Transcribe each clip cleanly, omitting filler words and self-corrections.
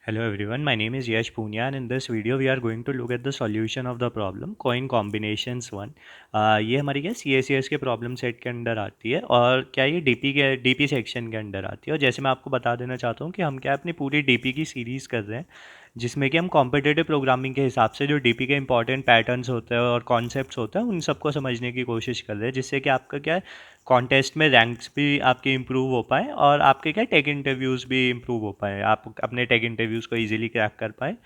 Hello everyone, my name is Yash Punya and in this video we are going to look at the solution of the problem coin combinations 1। ये हमारी क्या CACS के problem set के अंदर आती है और क्या ये DP सेक्शन के अंदर आती है। और जैसे मैं आपको बता देना चाहता हूँ कि हम क्या अपनी पूरी DP की सीरीज़ कर रहे हैं जिसमें कि हम कॉम्पिटिटिव प्रोग्रामिंग के हिसाब से जो DP के इंपॉर्टेंट पैटर्न्स होते हैं और कॉन्सेप्ट्स होते हैं उन सबको समझने की कोशिश कर रहे हैं, जिससे कि आपका क्या है कॉन्टेस्ट में रैंक्स भी आपके इम्प्रूव हो पाए और आपके क्या टेक इंटरव्यूज़ भी इम्प्रूव हो पाए, आप अपने टेक इंटरव्यूज़ को इजीली क्रैक कर पाए।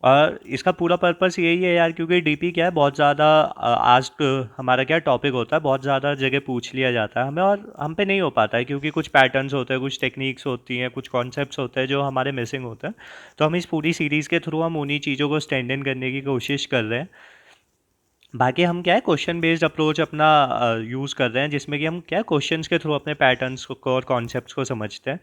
और इसका पूरा पर्पस यही है यार, क्योंकि डीपी क्या है बहुत ज़्यादा आज हमारा क्या टॉपिक होता है, बहुत ज़्यादा जगह पूछ लिया जाता है हमें और हम पे नहीं हो पाता है क्योंकि कुछ पैटर्न्स होते हैं, कुछ टेक्निक्स होती हैं, कुछ कॉन्सेप्ट्स होते हैं जो हमारे मिसिंग होते हैं। तो हम इस पूरी सीरीज़ के थ्रू हम उन्हीं चीज़ों को स्टैंड इन करने की कोशिश कर रहे हैं। बाकी हम क्या है क्वेश्चन बेस्ड अप्रोच अपना यूज़ कर रहे हैं, जिसमें कि हम क्या है क्वेश्चंस के थ्रू अपने पैटर्न्स को और कॉन्सेप्ट्स को समझते हैं।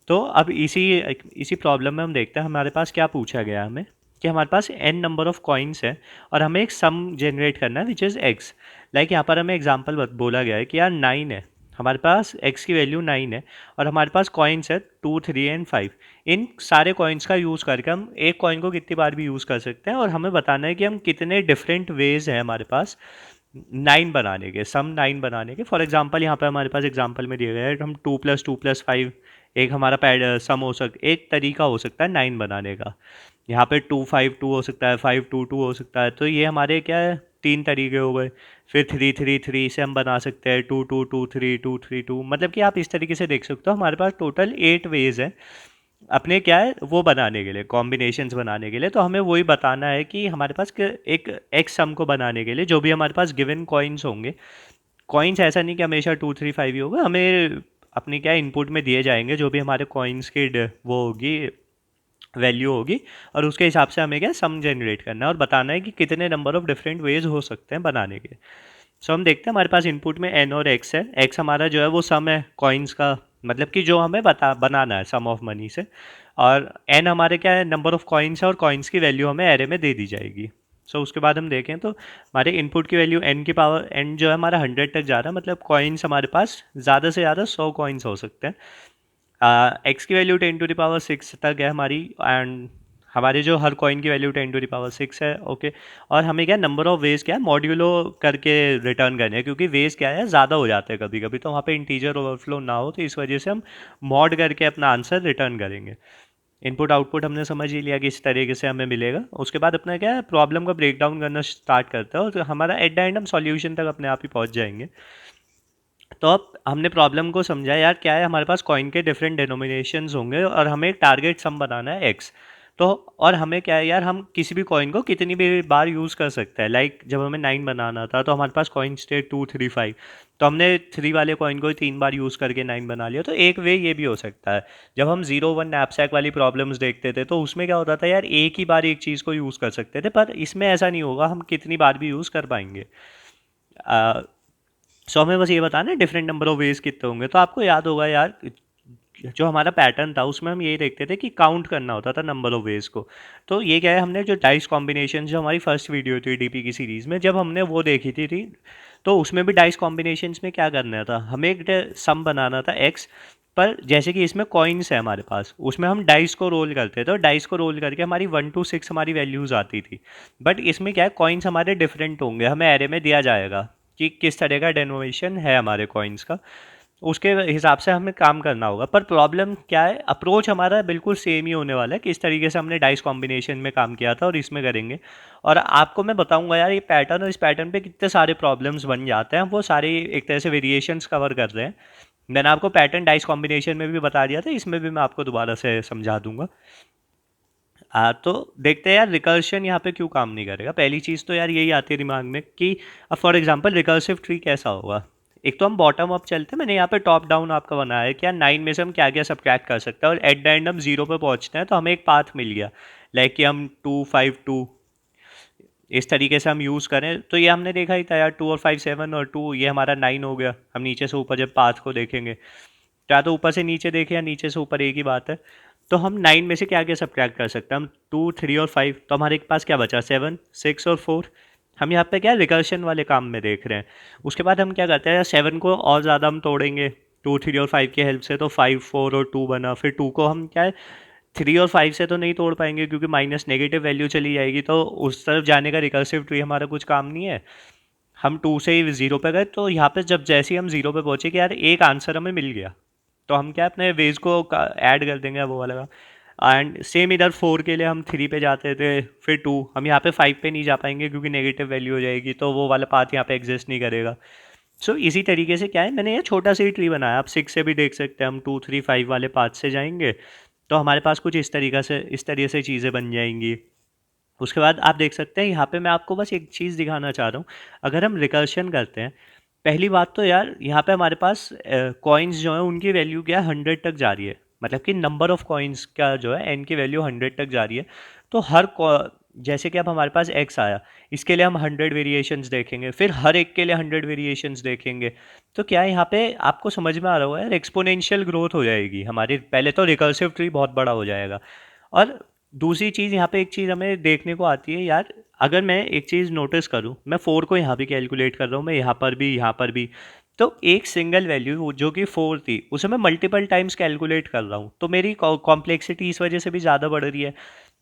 तो अब इसी इसी प्रॉब्लम में हम देखते हैं हमारे पास क्या पूछा गया है हमें, कि हमारे पास n नंबर ऑफ कॉइन्स है और हमें एक सम जनरेट करना है विच इज़ x। लाइक यहाँ पर हमें एग्जांपल बोला गया है कि यार 9 है, हमारे पास x की वैल्यू 9 है और हमारे पास कॉइन्स है 2, 3 एंड 5। इन सारे कॉइन्स का यूज़ करके हम एक कॉइन को कितनी बार भी यूज़ कर सकते हैं और हमें बताना है कि हम कितने डिफरेंट वेज हैं हमारे पास 9 बनाने के, सम 9 बनाने के। फॉर एग्जांपल यहाँ पे हमारे पास एग्जांपल में दिया गया है हम 2+2+5 एक हमारा पैड सम एक तरीका हो सकता है 9 बनाने का। यहाँ पे 2, 5, 2 हो सकता है, 5, 2, 2 हो सकता है। तो ये हमारे क्या है 3 तरीके हो गए। फिर 3, 3, 3 से हम बना सकते हैं 2, 2, 2, 3, 2, 3, 2। मतलब कि आप इस तरीके से देख सकते हो हमारे पास टोटल 8 वेज है अपने क्या है वो बनाने के लिए, कॉम्बिनेशंस बनाने के लिए। तो हमें वही बताना है कि हमारे पास एक एक्स सम को बनाने के लिए जो भी हमारे पास गिवन कॉइन्स होंगे, कॉइन्स ऐसा नहीं कि हमेशा 2, 3, 5 ही होगा, हमें अपनी क्या इनपुट में दिए जाएंगे जो भी हमारे कॉइन्स की वो होगी वैल्यू होगी और उसके हिसाब से हमें क्या सम जनरेट करना है और बताना है कि कितने नंबर ऑफ डिफरेंट वेज हो सकते हैं बनाने के। सो हम देखते हैं हमारे पास इनपुट में एन और एक्स है। एक्स हमारा जो है वो सम है कॉइन्स का, मतलब कि जो हमें बनाना है सम ऑफ मनी से। और एन हमारे क्या है नंबर ऑफ कॉइन्स है और कॉइन्स की वैल्यू हमें एरे में दे दी जाएगी। सो उसके बाद हम देखें तो हमारे इनपुट की वैल्यू एन की पावर एन जो है हमारा 100 तक जा रहा है, मतलब कॉइन्स हमारे पास ज़्यादा से ज़्यादा 100 कॉइन्स हो सकते हैं। एक्स की वैल्यू 10⁶ तक है हमारी एंड हमारे जो हर कॉइन की वैल्यू 10⁶ है। ओके। और हमें क्या नंबर ऑफ वेज क्या है मॉड्यूलो करके रिटर्न करने हैं, क्योंकि वेज क्या है ज़्यादा हो जाते हैं कभी कभी, तो वहाँ पे इंटीजर ओवरफ्लो ना हो, तो इस वजह से हम मॉड करके अपना आंसर रिटर्न करेंगे। इनपुट आउटपुट हमने समझ ही लिया कि इस तरीके से हमें मिलेगा। उसके बाद अपना क्या है प्रॉब्लम का ब्रेक डाउन करना स्टार्ट करता है और हमारा एट द एंड हम सॉल्यूशन तक अपने आप ही पहुँच जाएंगे। तो अब हमने प्रॉब्लम को समझा यार, क्या है हमारे पास कॉइन के डिफरेंट डिनोमिनेशंस होंगे और हमें एक टारगेट सम बनाना है एक्स। तो और हमें क्या है यार हम किसी भी कॉइन को कितनी भी बार यूज़ कर सकते हैं। लाइक जब हमें 9 बनाना था तो हमारे पास कॉइन्स थे 2, 3, 5, तो हमने 3 वाले कॉइन को 3 बार यूज़ करके 9 बना लिया। तो एक वे ये भी हो सकता है। जब हम 0, 1 नैपसैक वाली प्रॉब्लम्स देखते थे तो उसमें क्या होता था यार एक ही बार एक चीज़ को यूज़ कर सकते थे, पर इसमें ऐसा नहीं होगा, हम कितनी बार भी यूज़ कर पाएंगे। सो हमें बस ये बताना है डिफरेंट नंबर ऑफ वेज कितने होंगे। तो आपको याद होगा यार जो हमारा पैटर्न था उसमें हम यही देखते थे कि काउंट करना होता था नंबर ऑफ वेज को। तो ये क्या है हमने जो डाइस कॉम्बिनेशन जो हमारी फर्स्ट वीडियो थी डीपी की सीरीज़ में जब हमने वो देखी थी तो उसमें भी डाइस कॉम्बिनेशंस में क्या करना था, हमें एक सम बनाना था एक्स। पर जैसे कि इसमें कॉइन्स है हमारे पास, उसमें हम डाइस को रोल करते थे और डाइस को रोल करके हमारी 1 to 6 हमारी वैल्यूज़ आती थी। बट इसमें क्या है कॉइन्स हमारे डिफरेंट होंगे, हमें एरे में दिया जाएगा कि किस तरह का डेनोवेशन है हमारे कॉइन्स का, उसके हिसाब से हमें काम करना होगा। पर प्रॉब्लम क्या है अप्रोच हमारा बिल्कुल सेम ही होने वाला है, किस तरीके से हमने डाइस कॉम्बिनेशन में काम किया था और इसमें करेंगे। और आपको मैं बताऊंगा यार ये पैटर्न और इस पैटर्न पे कितने सारे प्रॉब्लम्स बन जाते हैं, वो सारे एक तरह से वेरिएशंस कवर कर रहे हैं। मैंने आपको पैटर्न डाइस कॉम्बिनेशन में भी बता दिया था, इसमें भी मैं आपको दोबारा से समझा दूंगा। तो देखते हैं यार रिकर्शन यहाँ पे क्यों काम नहीं करेगा। पहली चीज़ तो यार यही आती है दिमाग में कि अब फॉर एग्जांपल रिकर्सिव ट्री कैसा होगा। एक तो हम बॉटम अप चलते हैं, मैंने यहाँ पे टॉप डाउन आपका बनाया है क्या 9 में से हम क्या क्या सब्ट्रैक्ट कर सकते हैं और एट द एंड हम 0 पे पहुँचते हैं तो हमें एक पाथ मिल गया। लाइक कि हम 2, 5, 2 इस तरीके से हम यूज़ करें तो ये हमने देखा ही था यार 2 और 5 7 और 2 ये हमारा 9 हो गया। हम नीचे से ऊपर जब पाथ को देखेंगे, या तो ऊपर से नीचे देखें या नीचे से ऊपर, एक ही बात है। तो हम 9 में से क्या क्या सब्ट्रैक्ट कर सकते हैं, हम 2, 3 और 5, तो हमारे पास क्या बचा 7, 6 और 4। हम यहाँ पे क्या रिकर्शन वाले काम में देख रहे हैं। उसके बाद हम क्या करते हैं 7 को और ज़्यादा हम तोड़ेंगे 2, 3 और 5 की हेल्प से, तो 5, 4 और 2 बना। फिर 2 को हम क्या है 3 और 5 से तो नहीं तोड़ पाएंगे क्योंकि माइनस नेगेटिव वैल्यू चली जाएगी, तो उस तरफ जाने का रिकर्सिव ट्री हमारा कुछ काम नहीं है। हम 2 से ही 0 पे गए, तो यहाँ पे जब जैसे ही हम 0 पे पहुंचे कि यार एक आंसर हमें मिल गया, तो हम क्या अपने वेज को ऐड कर देंगे वो वाला। एंड सेम इधर 4 के लिए हम 3 पे जाते थे, फिर 2, हम यहाँ पे 5 पे नहीं जा पाएंगे क्योंकि नेगेटिव वैल्यू हो जाएगी, तो वो वाला पाथ यहाँ पे एग्जिस्ट नहीं करेगा। सो इसी तरीके से क्या है, मैंने ये छोटा सा ही ट्री बनाया। आप 6 से भी देख सकते हैं, हम 2 3 5 वाले पाथ से जाएंगे तो हमारे पास कुछ इस तरीके से चीज़ें बन जाएंगी। उसके बाद आप देख सकते हैं यहाँ पे मैं आपको बस एक चीज़ दिखाना चाह रहा हूँ। अगर हम रिकर्शन करते हैं, पहली बात तो यार यहाँ पे हमारे पास कॉइन्स जो है उनकी वैल्यू क्या है, 100 तक जा रही है। मतलब कि नंबर ऑफ कॉइन्स का जो है एन की वैल्यू 100 तक जा रही है। तो जैसे कि अब हमारे पास एक्स आया, इसके लिए हम 100 वेरिएशंस देखेंगे, फिर हर एक के लिए 100 वेरिएशंस देखेंगे। तो क्या है यहाँ पे आपको समझ में आ रहा होगा यार, एक्सपोनेंशियल ग्रोथ हो जाएगी हमारी। पहले तो रिकर्सिव ट्री बहुत बड़ा हो जाएगा। और दूसरी चीज़ यहाँ पे एक चीज़ हमें देखने को आती है यार, अगर मैं एक चीज़ नोटिस करूँ, मैं 4 को यहाँ भी कैलकुलेट कर रहा हूँ, मैं यहाँ पर भी, तो एक सिंगल वैल्यू जो कि 4 थी उसे मैं मल्टीपल टाइम्स कैलकुलेट कर रहा हूँ, तो मेरी कॉम्प्लेक्सिटी इस वजह से भी ज़्यादा बढ़ रही है।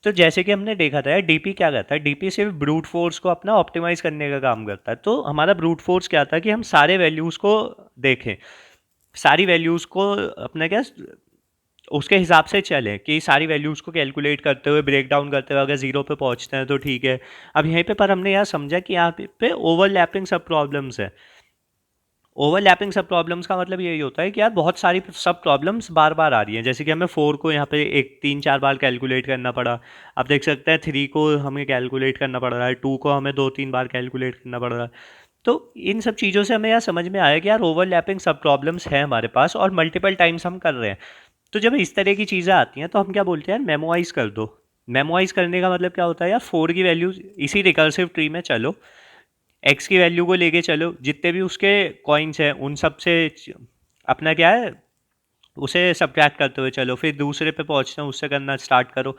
तो जैसे कि हमने देखा था यार, डीपी क्या करता है, डीपी सिर्फ ब्रूट फोर्स को अपना ऑप्टिमाइज करने का काम करता है। तो हमारा ब्रूट फोर्स क्या था कि हम सारे वैल्यूज़ को देखें, सारी वैल्यूज़ को अपना क्या उसके हिसाब से चलें, कि सारी वैल्यूज़ को कैलकुलेट करते हुए, ब्रेक डाउन करते हुए अगर ज़ीरो पे पहुंचते हैं तो ठीक है। अब यहीं पे पर हमने यह समझा कि यहाँ पे ओवरलैपिंग सब प्रॉब्लम्स है। ओवरलैपिंग सब प्रॉब्लम्स का मतलब यही होता है कि यार बहुत सारी सब प्रॉब्लम्स बार बार आ रही हैं। जैसे कि हमें 4 को यहाँ पे एक 3 4 बार कैलकुलेट करना पड़ा। आप देख सकते हैं 3 को हमें कैलकुलेट करना पड़ रहा है, 2 को हमें 2 3 बार कैलकुलेट करना पड़ रहा है। तो इन सब चीज़ों से हमें यह समझ में आया कि यार ओवरलैपिंग सब प्रॉब्लम्स हैं हमारे पास और मल्टीपल टाइम्स हम कर रहे हैं। तो जब इस तरह की चीज़ें आती हैं तो हम क्या बोलते हैं यार, मेमोराइज कर दो। मेमोराइज करने का मतलब क्या होता है यार, 4 की वैल्यू इसी रिकर्सिव ट्री में चलो, एक्स की वैल्यू को लेके चलो, जितने भी उसके कॉइन्स हैं उन सब से अपना क्या है उसे सब्ट्रैक्ट करते हुए चलो, फिर दूसरे पे पहुंचते हैं उससे करना स्टार्ट करो।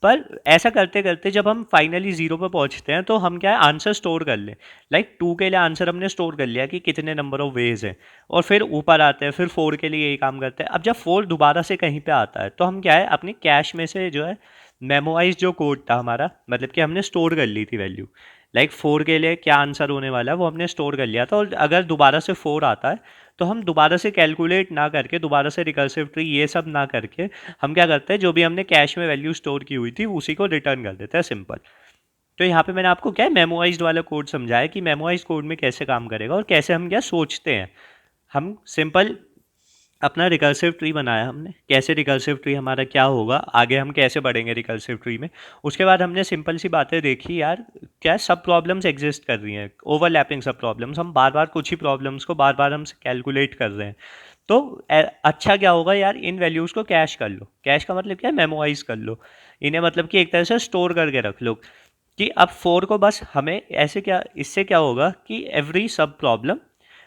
पर ऐसा करते करते जब हम फाइनली जीरो पे पहुंचते हैं तो हम क्या है आंसर स्टोर कर लें। लाइक 2 के लिए आंसर हमने स्टोर कर लिया कि कितने नंबर ऑफ वेज हैं, और फिर ऊपर आते हैं, फिर 4 के लिए यही काम करते हैं। अब जब 4 दोबारा से कहीं पे आता है तो हम क्या है अपनी कैश में से जो है मेमोराइज जो कोड था हमारा, मतलब कि हमने स्टोर कर ली थी वैल्यू, लाइक 4 के लिए क्या आंसर होने वाला है वो हमने स्टोर कर लिया था। और अगर दोबारा से 4 आता है तो हम दोबारा से कैलकुलेट ना करके, दोबारा से रिकर्सिव ट्री ये सब ना करके, हम क्या करते हैं जो भी हमने कैश में वैल्यू स्टोर की हुई थी उसी को रिटर्न कर देते हैं, सिंपल। तो यहाँ पे मैंने आपको क्या है मेमोराइज्ड वाला कोड समझाया कि मेमोराइज्ड कोड में कैसे काम करेगा और कैसे हम क्या सोचते हैं। हम सिंपल अपना रिकर्सिव ट्री बनाया हमने, कैसे रिकर्सिव ट्री हमारा क्या होगा, आगे हम कैसे बढ़ेंगे रिकर्सिव ट्री में। उसके बाद हमने सिंपल सी बातें देखी यार, क्या सब प्रॉब्लम्स एग्जिस्ट कर रही हैं, ओवरलैपिंग सब प्रॉब्लम्स, हम बार बार कुछ ही प्रॉब्लम्स को बार बार हम कैलकुलेट कर रहे हैं। तो अच्छा क्या होगा यार, इन वैल्यूज़ को कैश कर लो। कैश का मतलब क्या है, मेमोराइज कर लो इन्हें, मतलब कि एक तरह से स्टोर करके रख लो कि अब 4 को बस हमें ऐसे क्या, इससे क्या होगा कि एवरी सब problem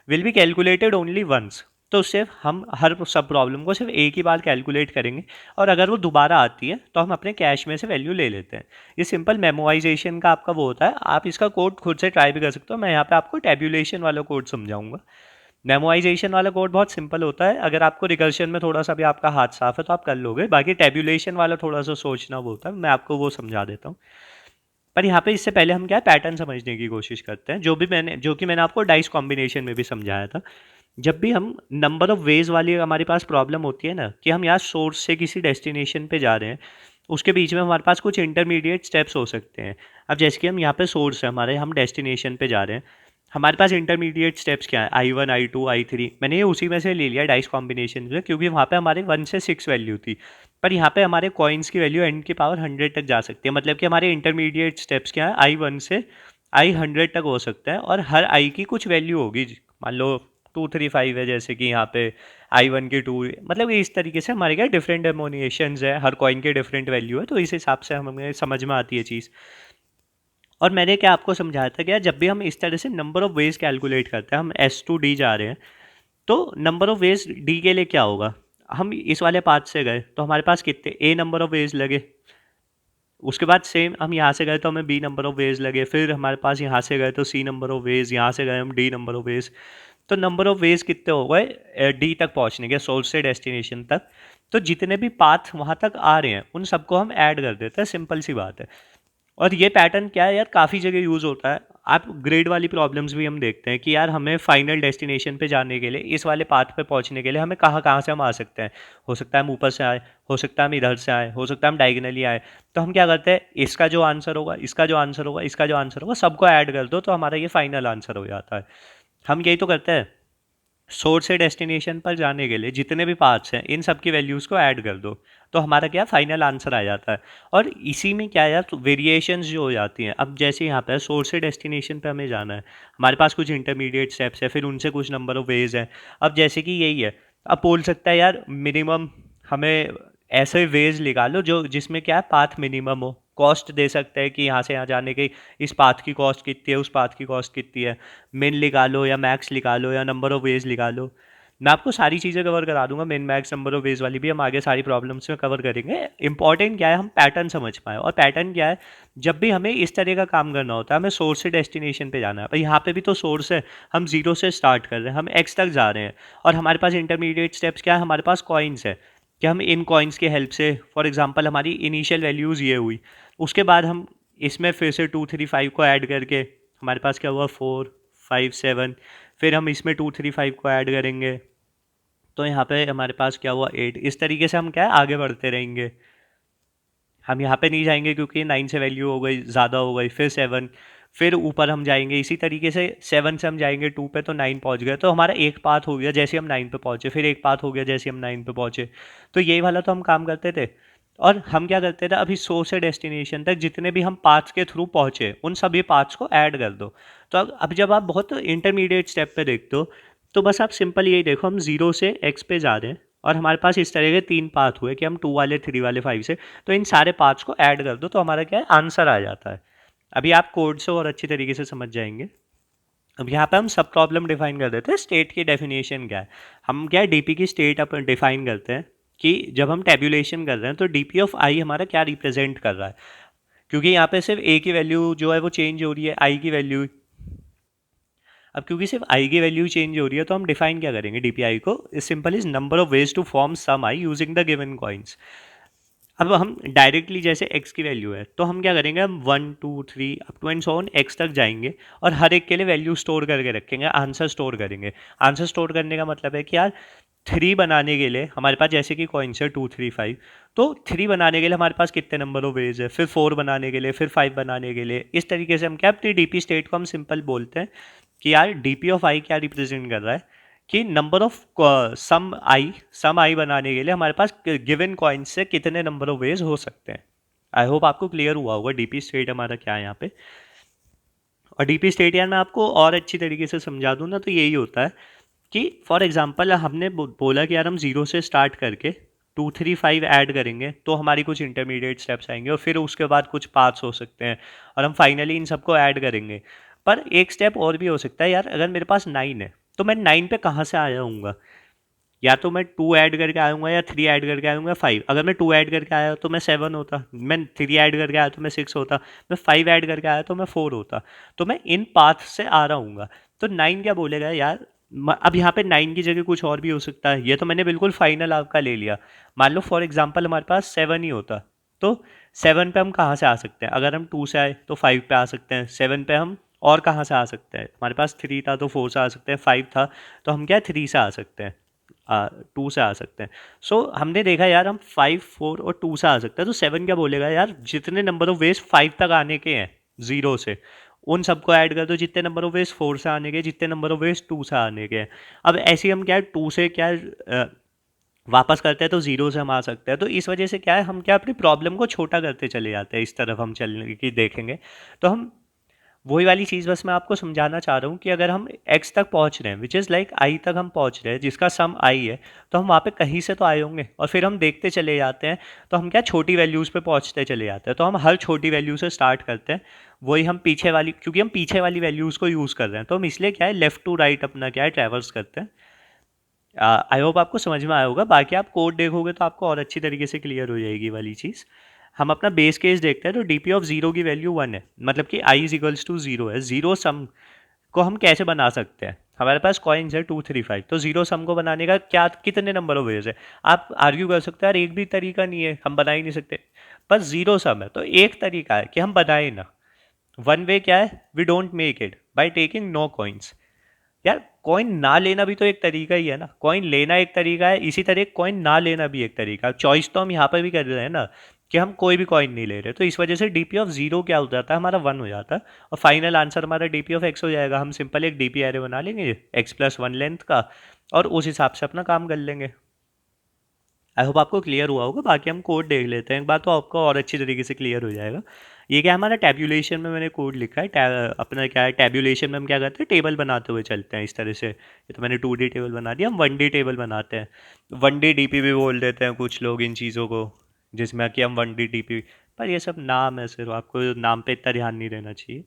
will be calculated only once. तो सिर्फ हम हर सब प्रॉब्लम को सिर्फ एक ही बार कैलकुलेट करेंगे, और अगर वो दोबारा आती है तो हम अपने कैश में से वैल्यू ले लेते हैं। ये सिंपल मेमोराइजेशन का आपका वो होता है। आप इसका कोड खुद से ट्राई भी कर सकते हो, मैं यहाँ पे आपको टेब्यूलेशन वाला कोड समझाऊंगा। मेमोराइजेशन वाला कोड बहुत सिंपल होता है, अगर आपको रिकर्शन में थोड़ा सा भी आपका हाथ साफ है तो आप कर लोगे। बाकी टेब्यूलेशन वाला थोड़ा सा सोचना वो होता है, मैं आपको वो समझा देता हूँ। पर यहाँ पे इससे पहले हम क्या है पैटर्न समझने की कोशिश करते हैं, जो कि मैंने आपको डाइस कॉम्बिनेशन में भी समझाया था। जब भी हम नंबर ऑफ वेज वाली हमारे पास प्रॉब्लम होती है ना, कि हम यहाँ सोर्स से किसी डेस्टिनेशन पे जा रहे हैं, उसके बीच में हमारे पास कुछ इंटरमीडिएट स्टेप्स हो सकते हैं। अब जैसे कि हम यहाँ पे सोर्स है हमारे, हम डेस्टिनेशन पे जा रहे हैं, हमारे पास इंटरमीडिएट स्टेप्स क्या है, I1 I2 I3, मैंने ये उसी में से ले लिया डाइस कॉम्बिनेशन से, क्योंकि वहाँ पे हमारे 1 से 6 वैल्यू थी। पर यहाँ पे हमारे कॉइन्स की वैल्यू n की पावर 100 तक जा सकती है। मतलब कि हमारे इंटरमीडिएट स्टेप्स क्या है, I1 से I100 तक हो सकता है, और हर I की कुछ वैल्यू होगी। मान लो 2 3 5 है, जैसे कि यहाँ पे I1 की 2, मतलब इस तरीके से हमारे क्या डिफरेंट एमोनिएशंस है, हर कॉइन के डिफरेंट वैल्यू है, तो इस हिसाब से हमें समझ में आती है चीज़। और मैंने क्या आपको समझाया था, क्या जब भी हम इस तरह से नंबर ऑफ वेज कैलकुलेट करते हैं, हम S to D जा रहे हैं, तो नंबर ऑफ वेज D के लिए क्या होगा, हम इस वाले पाथ से गए तो हमारे पास कितने A नंबर ऑफ वेज लगे, उसके बाद सेम हम यहाँ से गए तो हमें B नंबर ऑफ वेज लगे, फिर हमारे पास यहाँ से गए तो C नंबर ऑफ वेज, यहाँ से गए हम D नंबर ऑफ वेज। तो नंबर ऑफ वेज कितने हो गए डी तक पहुँचने के, सोर्स से डेस्टिनेशन तक। तो जितने भी पाथ वहाँ तक आ रहे हैं उन सबको हम ऐड कर देते हैं, सिंपल सी बात है। और ये पैटर्न क्या है यार, काफ़ी जगह यूज़ होता है। आप ग्रेड वाली प्रॉब्लम्स भी हम देखते हैं कि यार हमें फाइनल डेस्टिनेशन पे जाने के लिए, इस वाले पाथ पे पहुंचने के लिए हमें कहाँ कहाँ से हम आ सकते हैं। हो सकता है हम ऊपर से आए, हो सकता है हम इधर से आए, हो सकता है हम डायगनली आए। तो हम क्या करते हैं, इसका जो आंसर होगा, इसका जो आंसर होगा, इसका जो आंसर होगा, सबको ऐड कर दो तो हमारा ये फाइनल आंसर हो जाता है। हम यही तो करते हैं। सोर्स से डेस्टिनेशन पर जाने के लिए जितने भी पाथ्स हैं इन सब की वैल्यूज़ को ऐड कर दो तो हमारा क्या फाइनल आंसर आ जाता है। और इसी में क्या यार, तो वेरिएशंस जो हो जाती हैं, अब जैसे यहाँ पे सोर्स से डेस्टिनेशन पे हमें जाना है, हमारे पास कुछ इंटरमीडिएट स्टेप्स है, फिर उनसे कुछ नंबर ऑफ वेज हैं। अब जैसे कि यही है, अब बोल सकता है यार मिनिमम हमें ऐसे वेज निकालो जो जिसमें क्या है पाथ मिनिमम हो, कॉस्ट दे सकते हैं कि यहाँ से यहाँ जाने की इस पाथ की कॉस्ट कितनी है, उस पाथ की कॉस्ट कितनी है। मिन लिखा लो या मैक्स लिखा लो या नंबर ऑफ वेज लिखा लो। मैं आपको सारी चीज़ें कवर करा दूंगा, min max number of veg वाली भी हम आगे सारी प्रॉब्लम्स में कवर करेंगे। इंपॉर्टेंट क्या है, हम पैटर्न समझ पाए। और पैटर्न क्या है, जब भी हमें इस तरह का काम करना होता है, हमें सोर्स से डेस्टिनेशन पे जाना है। पर यहाँ पे भी तो सोर्स है, हम जीरो से स्टार्ट कर रहे हैं, हम एक्स तक जा रहे हैं। और हमारे पास इंटरमीडिएट स्टेप्स क्या है, हमारे पास कॉइन्स है कि हम इन कॉइन्स की हेल्प से, फॉर एग्जांपल हमारी इनिशियल वैल्यूज़ ये हुई, उसके बाद हम इसमें फिर से 2 3 5 को ऐड करके हमारे पास क्या हुआ 4 5 7, फिर हम इसमें 2 3 5 को ऐड करेंगे तो यहाँ पे हमारे पास क्या हुआ 8। इस तरीके से हम क्या है आगे बढ़ते रहेंगे। हम यहाँ पे नहीं जाएंगे क्योंकि 9 से वैल्यू हो गई, ज़्यादा हो गई, फिर 7, फिर ऊपर हम जाएंगे इसी तरीके से। 7 से हम जाएंगे 2 पे तो 9 पहुँच गए, तो हमारा एक पाथ हो गया जैसे हम 9 पे पहुँचे, फिर एक पाथ हो गया जैसे हम 9 पे पहुँचे। तो यही वाला तो हम काम करते थे। और हम क्या करते थे, अभी सोर्स से डेस्टिनेशन तक जितने भी हम पाथ्स के थ्रू पहुँचे उन सभी पाथ्स को ऐड कर दो। तो अब जब आप बहुत इंटरमीडिएट स्टेप पे देखते हो तो बस आप सिंपल यही देखो, हम जीरो से एक्स पे जा रहे हैं और हमारे पास इस तरह के 3 पाथ हुए कि हम 2 वाले 3 वाले 5 से, तो इन सारे पाथ्स को ऐड कर दो तो हमारा क्या है आंसर आ जाता है। अभी आप कोड से और अच्छी तरीके से समझ जाएंगे। अब यहाँ पे हम सब प्रॉब्लम डिफाइन कर देते हैं। स्टेट की डेफिनेशन क्या है, हम क्या है डीपी की स्टेट अपन डिफाइन करते हैं कि जब हम टेबुलेशन कर रहे हैं तो डीपी ऑफ आई हमारा क्या रिप्रेजेंट कर रहा है। क्योंकि यहाँ पे सिर्फ ए की वैल्यू जो है वो चेंज हो रही है, आई की वैल्यू। अब क्योंकि सिर्फ आई की वैल्यू चेंज हो रही है तो हम डिफाइन क्या करेंगे डीपीआई को, simple is number of ways to form sum I using the given coins. अब हम डायरेक्टली जैसे x की वैल्यू है तो हम क्या करेंगे, हम 1 2 3 up to and so on x तक जाएंगे और हर एक के लिए वैल्यू स्टोर करके रखेंगे, आंसर स्टोर करेंगे। आंसर स्टोर करने का मतलब है कि यार 3 बनाने के लिए हमारे पास जैसे कि कॉइन्स है 2 3 5, तो 3 बनाने के लिए हमारे पास कितने नंबर ऑफ वेज है, फिर 4 बनाने के लिए, फिर 5 बनाने के लिए। इस तरीके से हम क्या अपनी डीपी स्टेट को हम सिंपल बोलते हैं कि यार डीपी ऑफ आई क्या रिप्रेजेंट कर रहा है कि नंबर ऑफ सम आई बनाने के लिए हमारे पास गिवन कॉइन्स से कितने नंबर ऑफ वेज हो सकते हैं। आई होप आपको क्लियर हुआ होगा डीपी स्टेट हमारा क्या है यहाँ पे। और डीपी स्टेट यार मैं आपको और अच्छी तरीके से समझा दूँ ना तो यही होता है कि फॉर एग्जांपल हमने बोला कि यार हम जीरो से स्टार्ट करके 2 3 5 ऐड करेंगे तो हमारी कुछ इंटरमीडिएट स्टेप्स आएंगे और फिर उसके बाद कुछ पाथ्स हो सकते हैं और हम फाइनली इन सबको ऐड करेंगे। पर एक स्टेप और भी हो सकता है यार, अगर मेरे पास 9 है तो मैं 9 पे कहाँ से आ जाऊँगा, या तो मैं 2 ऐड करके आऊँगा या 3 ऐड करके आऊँगा 5। अगर मैं 2 ऐड करके आया तो मैं 7 होता, मैं 3 ऐड करके आया तो मैं 6 होता, मैं 5 ऐड करके आया तो मैं 4 होता। तो मैं इन पाथ से आ रहा हूँ। तो 9 क्या बोलेगा यार, अब यहाँ पे 9 की जगह कुछ और भी हो सकता है, ये तो मैंने बिल्कुल फाइनल आपका ले लिया। मान लो फॉर एग्जांपल हमारे पास 7 ही होता तो 7 पे हम कहाँ से आ सकते हैं, अगर हम 2 से आए तो 5 पे आ सकते हैं, 7 पे हम और कहाँ से आ सकते हैं, हमारे पास 3 था तो 4 से आ सकते हैं, 5 था तो हम क्या 3 से आ सकते हैं, 2 से आ सकते हैं। सो हमने देखा यार हम 5 4 और 2 से आ सकते हैं। तो 7 क्या बोलेगा यार, जितने नंबर ऑफ वेज 5 तक आने के हैं जीरो से उन सबको ऐड कर दो, जितने नंबर ऑफ वेज 4 से आने के, जितने नंबर ऑफ वेज 2 से आने के हैं। अब ऐसे हम क्या 2 से क्या वापस करते हैं तो जीरो से हम आ सकते हैं। तो इस वजह से क्या है, हम क्या अपनी प्रॉब्लम को छोटा करते चले जाते हैं, इस तरफ हम चलने की देखेंगे तो हम वही वाली चीज़ बस मैं आपको समझाना चाह रहा हूँ कि अगर हम x तक पहुँच रहे हैं विच इज़ लाइक i तक हम पहुँच रहे हैं जिसका सम i है, तो हम वहाँ पे कहीं से तो आए होंगे और फिर हम देखते चले जाते हैं। तो हम क्या छोटी वैल्यूज़ पे पहुँचते चले जाते हैं, तो हम हर छोटी वैल्यू से स्टार्ट करते हैं। वही हम पीछे वाली, क्योंकि हम पीछे वाली वैल्यूज़ को यूज़ कर रहे हैं तो हम इसलिए क्या है लेफ़्ट टू राइट अपना क्या है ट्रैवर्स करते हैं। आई होप आपको समझ में आया होगा। बाकी आप कोड देखोगे तो आपको और अच्छी तरीके से क्लियर हो जाएगी वाली चीज़। हम अपना बेस केस देखते हैं तो डी पी ऑफ जीरो की वैल्यू 1 है, मतलब कि I is equals to zero है। जीरो सम को हम कैसे बना सकते हैं, हमारे पास कॉइन्स है 235, तो जीरो सम को बनाने का क्या कितने नंबर ऑफ वेज है? आप आर्ग्यू कर सकते हो यार एक भी तरीका नहीं है, हम बना ही नहीं सकते, बस जीरो सम है तो एक तरीका है कि हम बनाए ना। वन वे क्या है? We don't make it by taking no coins. यार कॉइन ना लेना भी तो एक तरीका ही है ना, कॉइन लेना एक तरीका है, इसी तरह कॉइन ना लेना भी एक तरीका है। चॉइस तो हम यहाँ पर भी कर रहे हैं ना कि हम कोई भी कॉइन नहीं ले रहे, तो इस वजह से डीपी ऑफ जीरो क्या हो जाता है, हमारा वन हो जाता है, और फाइनल आंसर हमारा डीपी ऑफ एक्स हो जाएगा। हम सिंपल एक डीपी एरे बना लेंगे एक्स प्लस वन लेंथ का, और उस हिसाब से अपना काम कर लेंगे। आई होप आपको क्लियर हुआ होगा। बाकी हम कोड देख लेते हैं एक बार, तो आपको और अच्छी तरीके से क्लियर हो जाएगा। ये क्या हमारा टैब्यूलेशन में मैंने कोड लिखा है, अपना क्या है टैब्यूलेशन में हम क्या करते हैं, टेबल बनाते हुए चलते हैं इस तरह से। ये तो मैंने 2D टेबल बना दिया, हम 1D टेबल बनाते हैं। 1D डीपी भी बोल देते हैं कुछ लोग इन चीज़ों को, जिसमें कि हम 1D डीपी, पर ये सब नाम है, सिर्फ आपको नाम पे इतना ध्यान नहीं देना चाहिए।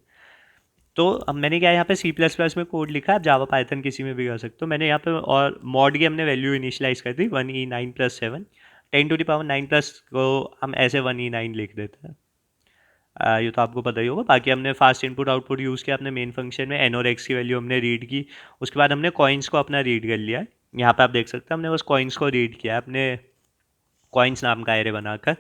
तो अब मैंने क्या यहाँ पे सी प्लस प्लस में कोड लिखा है, आप जावा पाइथन किसी में भी कर सकते हो। मैंने यहाँ पे और मॉड की हमने वैल्यू इनिशियलाइज कर दी 1E9+7, 10⁻9 प्लस को हम ऐसे 1E9 लिख देते हैं। ये तो आपको पता ही होगा। बाकी हमने फास्ट इनपुट आउटपुट यूज़ किया अपने मेन फंक्शन में, एन और एक्स की वैल्यू हमने रीड की, उसके बाद हमने कॉइन्स को अपना रीड कर लिया है। यहाँ पे आप देख सकते हैं हमने बस कॉइन्स को रीड किया है अपने कॉइन्स नाम का एरे बनाकर।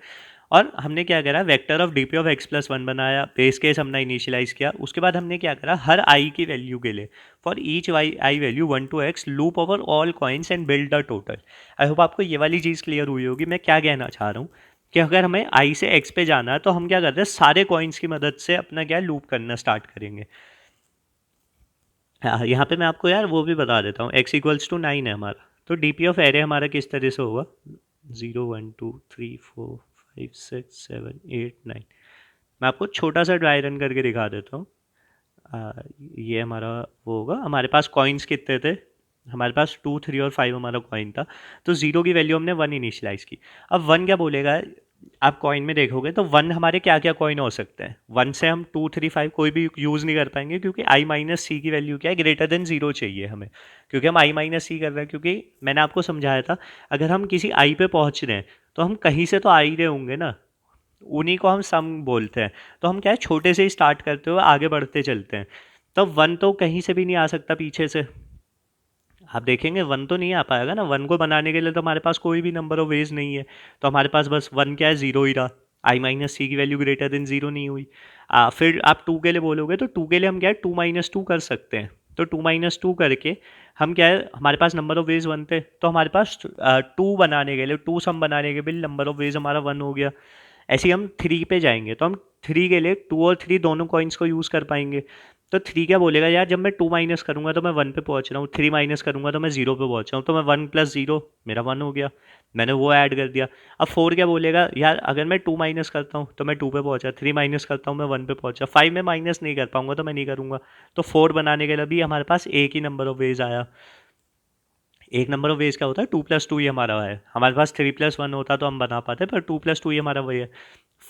और हमने क्या करा, vector of DP of x plus one बनाया, बेस केस हमने इनिशियलाइज किया। उसके बाद हमने क्या करा, हर आई की वैल्यू के लिए for each Y I value 1 to x loop over all coins and build the total. I hope आपको ये वाली चीज़ क्लियर हुई होगी मैं क्या कहना चाह रहा हूँ, कि अगर हमें आई से एक्स पे जाना है तो हम क्या करते हैं, सारे कॉइन्स की मदद से अपना क्या लूप करना स्टार्ट करेंगे। हाँ, यहाँ पे मैं आपको यार वो भी बता देता हूँ, x=9 है हमारा, तो डीपी ऑफ एरे हमारा किस तरह से होगा, 0 1 2 3 4 5 6 7 8 9। मैं आपको छोटा सा ड्राई रन करके दिखा देता हूँ। ये हमारा वो होगा, हमारे पास कॉइन्स कितने थे, हमारे पास 2 3 और 5 हमारा कॉइन था, तो जीरो की वैल्यू हमने वन इनिशियलाइज की। अब वन क्या बोलेगा, आप कॉइन में देखोगे तो वन हमारे क्या क्या कॉइन हो सकते हैं, वन से हम 2 3 5 कोई भी यूज़ नहीं कर पाएंगे, क्योंकि आई माइनस सी की वैल्यू क्या है, ग्रेटर देन जीरो चाहिए हमें, क्योंकि हम आई माइनस सी कर रहे हैं। क्योंकि मैंने आपको समझाया था, अगर हम किसी आई पे पहुंच रहे हैं तो हम कहीं से तो आ ही रहे होंगे ना, उन्हीं को हम सम बोलते हैं। तो हम क्या है, छोटे से ही स्टार्ट करते हुए आगे बढ़ते चलते हैं, तो वन तो कहीं से भी नहीं आ सकता पीछे से। आप देखेंगे वन तो नहीं आ पाएगा ना, वन को बनाने के लिए तो हमारे पास कोई भी नंबर ऑफ वेज नहीं है, तो हमारे पास बस वन क्या है, जीरो ही रहा, आई माइनस सी की वैल्यू ग्रेटर देन जीरो नहीं हुई। फिर आप टू के लिए बोलोगे तो टू के लिए हम क्या है, 2 - 2 कर सकते हैं, तो 2 - 2 करके हम क्या है, हमारे पास नंबर ऑफ वेज वन थे, तो हमारे पास टू बनाने के लिए, टू सम बनाने के लिए नंबर ऑफ वेज हमारा वन हो गया। ऐसे ही हम थ्री पे जाएंगे तो हम थ्री के लिए टू और थ्री दोनों कॉइन्स को यूज़ कर पाएंगे। तो थ्री क्या बोलेगा, यार जब मैं टू माइनस करूंगा तो मैं वन पे पहुंच रहा हूँ, थ्री माइनस करूंगा तो मैं जीरो पे पहुंच रहा हूँ, तो मैं वन प्लस जीरो मेरा वन हो गया, मैंने वो ऐड कर दिया। अब फोर क्या बोलेगा, यार अगर मैं टू माइनस करता हूँ तो मैं टू पे पहुंचा, थ्री माइनस करता हूँ मैं वन पे पहुंचा, फाइव में माइनस नहीं कर पाऊंगा तो मैं नहीं करूंगा। तो फोर बनाने के लिए भी हमारे पास एक ही नंबर ऑफ वेज आया। एक नंबर ऑफ वेज क्या होता है, 2 + 2 ही हमारा है, हमारे पास 3 + 1 होता तो हम बना पाते, पर 2 + 2 ही हमारा वही है।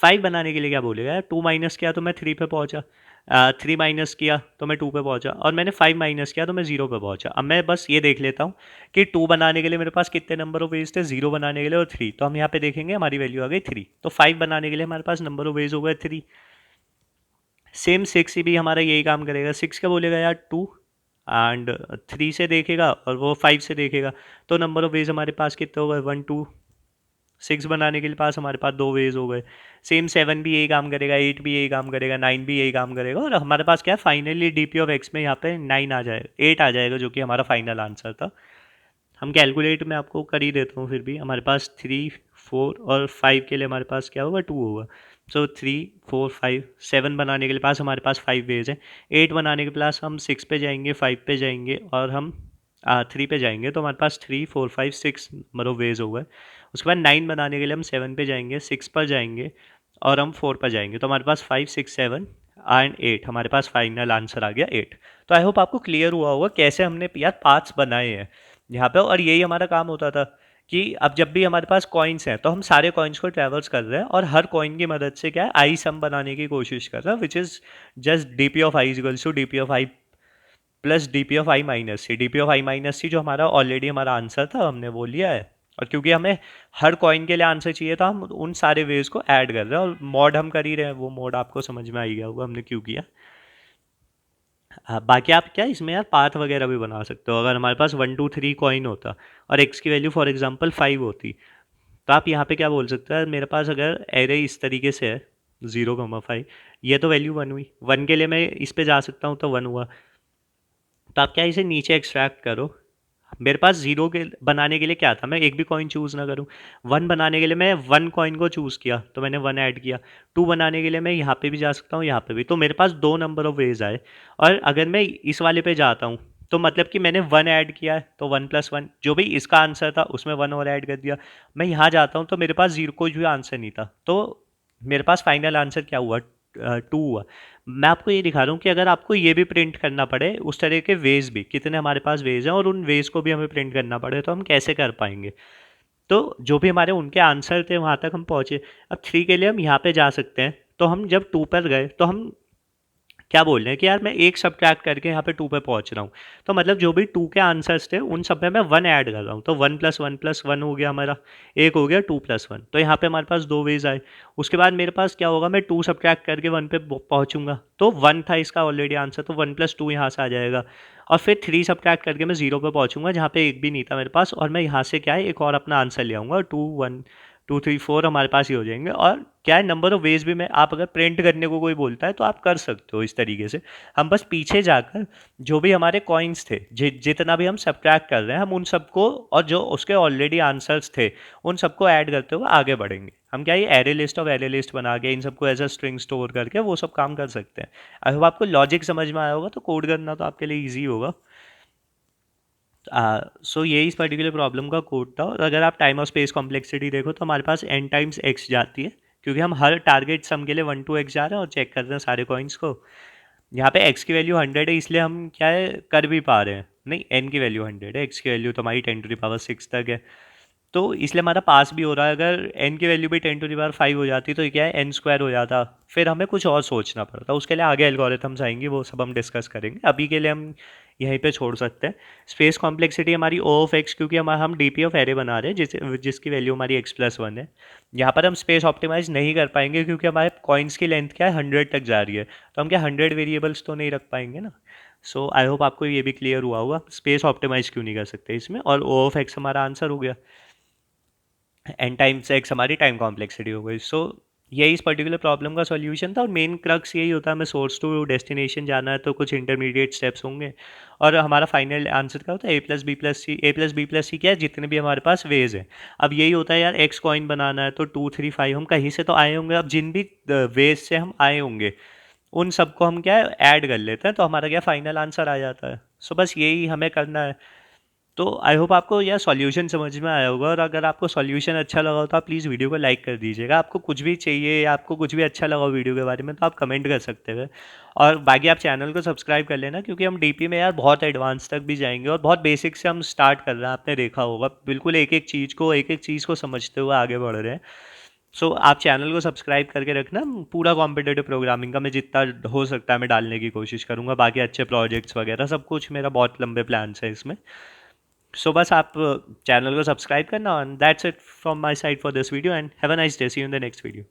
फाइव बनाने के लिए क्या बोलेगा, यार टू माइनस किया तो मैं थ्री पे पहुंचा, थ्री माइनस किया तो मैं टू पे पहुंचा, और मैंने फाइव माइनस किया तो मैं जीरो पे पहुंचा। अब मैं बस ये देख लेता हूँ कि टू बनाने के लिए मेरे पास कितने नंबर ऑफ वेज थे, जीरो बनाने के लिए और थ्री, तो हम यहाँ पे देखेंगे हमारी वैल्यू आ गई थ्री, तो फाइव बनाने के लिए हमारे पास नंबर ऑफ वेज हो गए थ्री। सेम सिक्स भी हमारा यही काम करेगा, सिक्स क्या बोलेगा यार टू, एंड थ्री से देखेगा और वो फाइव से देखेगा, तो नंबर ऑफ वेज हमारे पास कितने हो गए, वन टू। सिक्स बनाने के लिए पास हमारे पास दो वेज हो गए। सेम सेवन भी यही काम करेगा, एट भी यही काम करेगा, नाइन भी यही काम करेगा, और हमारे पास क्या है, फाइनली डीपी ऑफ एक्स में यहाँ पे नाइन आ जाएगा, एट आ जाएगा, जो कि हमारा फाइनल आंसर था। हम कैलकुलेट में आपको कर ही देता हूँ, फिर भी हमारे पास थ्री फोर और फाइव के लिए हमारे पास क्या होगा, टू होगा। So three four five, seven बनाने के लिए पास हमारे पास फाइव वेज है, एट बनाने के पास हम सिक्स पे जाएंगे, फाइव पे जाएंगे, और हम थ्री पे जाएंगे, तो हमारे पास थ्री फोर फाइव सिक्स मतलब वेज हो गए। उसके बाद नाइन बनाने के लिए हम सेवन पे जाएंगे, सिक्स पर जाएंगे, और हम फोर पर जाएंगे, तो हमारे पास five six seven and eight, हमारे पास फाइनल आंसर आ गया एट। तो आई होप आपको क्लियर हुआ होगा कैसे हमने यार पार्ट्स बनाए हैं यहाँ पे, और यही हमारा काम होता था कि अब जब भी हमारे पास कॉइन्स हैं तो हम सारे कॉइन्स को ट्रेवर्स कर रहे हैं, और हर कॉइन की मदद से क्या है, आई सम बनाने की कोशिश कर रहे हैं, which is just D P of I equals to D P of I plus D P of I minus C. D P of I minus C जो हमारा ऑलरेडी हमारा आंसर था, हमने वो लिया है, और क्योंकि हमें हर कॉइन के लिए आंसर चाहिए था, हम उन सारे वेज को ऐड कर रहे हैं, और मॉड हम कर ही रहे हैं, वो मॉड आपको समझ में आ ही गया होगा हमने क्यों किया। बाकी आप क्या इसमें यार पाथ वगैरह भी बना सकते हो। अगर हमारे पास 1 2 3 कॉइन होता और एक्स की वैल्यू फॉर एग्जांपल 5 होती, तो आप यहाँ पे क्या बोल सकते हैं, मेरे पास अगर एरे इस तरीके से है 0,5, ये तो वैल्यू 1 हुई, 1 के लिए मैं इस पे जा सकता हूँ तो 1 हुआ। तो आप क्या इसे नीचे एक्सट्रैक्ट करो। मेरे पास जीरो के बनाने के लिए क्या था, मैं एक भी कॉइन चूज़ ना करूँ। 1 बनाने के लिए मैं 1 कॉइन को चूज़ किया तो मैंने 1 ऐड किया। 2 बनाने के लिए मैं यहाँ पे भी जा सकता हूँ, यहाँ पे भी, तो मेरे पास 2 नंबर ऑफ वेज आए। और अगर मैं इस वाले पे जाता हूँ तो मतलब कि मैंने 1 ऐड किया है, तो 1+1 जो भी इसका आंसर था उसमें 1 और ऐड कर दिया। मैं यहाँ जाता हूँ तो मेरे पास जीरो कोई भी आंसर नहीं था, तो मेरे पास फाइनल आंसर क्या हुआ, 2 हुआ। मैं आपको ये दिखा रहा हूँ कि अगर आपको ये भी प्रिंट करना पड़े उस तरह के वेज भी, कितने हमारे पास वेज हैं और उन वेज को भी हमें प्रिंट करना पड़े, तो हम कैसे कर पाएंगे। तो जो भी हमारे उनके आंसर थे वहाँ तक हम पहुँचे। अब 3 के लिए हम यहाँ पे जा सकते हैं, तो हम जब 2 पर गए तो हम क्या बोल रहे हैं कि यार मैं एक सब्ट्रैक्ट करके यहाँ पे 2 पे पहुँच रहा हूँ। तो मतलब जो भी 2 के आंसर्स थे उन सब में मैं 1 ऐड कर रहा हूँ, तो 1+1+1 हो गया हमारा, एक हो गया 2+1, तो यहाँ पे हमारे पास 2 वेज आए। उसके बाद मेरे पास क्या होगा, मैं 2 सब्ट्रैक्ट करके 1 पे पहुँचूंगा, तो 1 था इसका ऑलरेडी आंसर, तो 1+2 यहाँ से आ जाएगा। और फिर 3 सब्ट्रैक्ट करके मैं 0 पे पहुँचूंगा जहाँ पे एक भी नहीं था मेरे पास, और मैं यहाँ से क्या है एक और अपना आंसर ले आऊँगा, 2 1 2 3 4 हमारे पास ही हो जाएंगे। और क्या है, नंबर ऑफ वेज भी मैं, आप अगर प्रिंट करने को कोई बोलता है तो आप कर सकते हो इस तरीके से। हम बस पीछे जाकर जो भी हमारे कॉइन्स थे, जितना भी हम सब्ट्रैक्ट कर रहे हैं, हम उन सबको और जो उसके ऑलरेडी आंसर्स थे उन सबको ऐड करते हुए आगे बढ़ेंगे। हम क्या, ये array list of array list बना के इन सबको एज अ स्ट्रिंग स्टोर करके वो सब काम कर सकते हैं। अगर आपको लॉजिक समझ में आया होगा तो कोड करना तो आपके लिए ईजी होगा। सो ये इस पर्टिकुलर प्रॉब्लम का कोड था। और अगर आप टाइम और स्पेस कॉम्प्लेक्सिटी देखो तो हमारे पास n टाइम्स x जाती है, क्योंकि हम हर टारगेट सम के लिए 1 to x जा रहे हैं और चेक कर रहे हैं सारे कॉइन्स को। यहाँ पे x की वैल्यू 100 है, इसलिए हम क्या है कर भी पा रहे हैं। नहीं, n की वैल्यू 100 है, x की वैल्यू तो हमारी 10⁶ तक है, तो इसलिए हमारा पास भी हो रहा है। अगर n की वैल्यू भी 10⁵ हो जाती तो ये क्या है n² हो जाता, फिर हमें कुछ और सोचना पड़ता। उसके लिए आगे एल्गोरिथम्स आएंगी, वो सब हम डिस्कस करेंगे। अभी के लिए हम यहीं पे छोड़ सकते हैं। स्पेस कॉम्प्लेक्सिटी हमारी O ऑफ x, क्योंकि हम DP ऑफ एरे बना रहे हैं जिसकी वैल्यू हमारी x+1 है। यहाँ पर हम स्पेस ऑप्टिमाइज नहीं कर पाएंगे क्योंकि हमारे कॉइन्स की लेंथ क्या है 100 तक जा रही है, तो हम क्या 100 वेरिएबल्स तो नहीं रख पाएंगे ना। सो आई होप आपको ये भी क्लियर हुआ होगा स्पेस ऑप्टिमाइज क्यों नहीं कर सकते इसमें। और O ऑफ x हमारा आंसर हो गया, एन टाइम्स एक्स हमारी टाइम कॉम्प्लेक्सिटी हो गई। सो यही इस पर्टिकुलर प्रॉब्लम का सॉल्यूशन था। और मेन क्रक्स यही होता है, हमें सोर्स टू डेस्टिनेशन जाना है तो कुछ इंटरमीडिएट स्टेप्स होंगे, और हमारा फाइनल आंसर क्या होता है a+b+c। a+b+c क्या है, जितने भी हमारे पास वेज हैं। अब यही होता है यार, एक्स कॉइन बनाना है तो 2 3 5 हम कहीं से तो आए होंगे। अब जिन भी वेज से हम आए होंगे उन सबको हम क्या है ऐड कर लेते हैं, तो हमारा क्या फाइनल आंसर आ जाता है। सो बस यही हमें करना है। तो आई होप आपको यह सॉल्यूशन समझ में आया होगा। और अगर आपको सॉल्यूशन अच्छा लगा हो तो आप प्लीज़ वीडियो को लाइक कर दीजिएगा। आपको कुछ भी चाहिए या आपको कुछ भी अच्छा लगा हो वीडियो के बारे में तो आप कमेंट कर सकते हैं। और बाकी आप चैनल को सब्सक्राइब कर लेना, क्योंकि हम डीपी में यार बहुत एडवांस तक भी जाएंगे और बहुत बेसिक से हम स्टार्ट कर रहे हैं। आपने देखा होगा बिल्कुल एक एक चीज़ को समझते हुए आगे बढ़ रहे हैं। सो आप चैनल को सब्सक्राइब करके रखना। पूरा कॉम्पिटेटिव प्रोग्रामिंग का मैं जितना हो सकता है मैं डालने की कोशिश करूँगा। बाकी अच्छे प्रोजेक्ट्स वगैरह सब कुछ, मेरा बहुत लंबे प्लान्स है इसमें। सो बस आप चैनल को सब्सक्राइब करना, and that's it from my side for this video, and have a nice day, see you in the next video.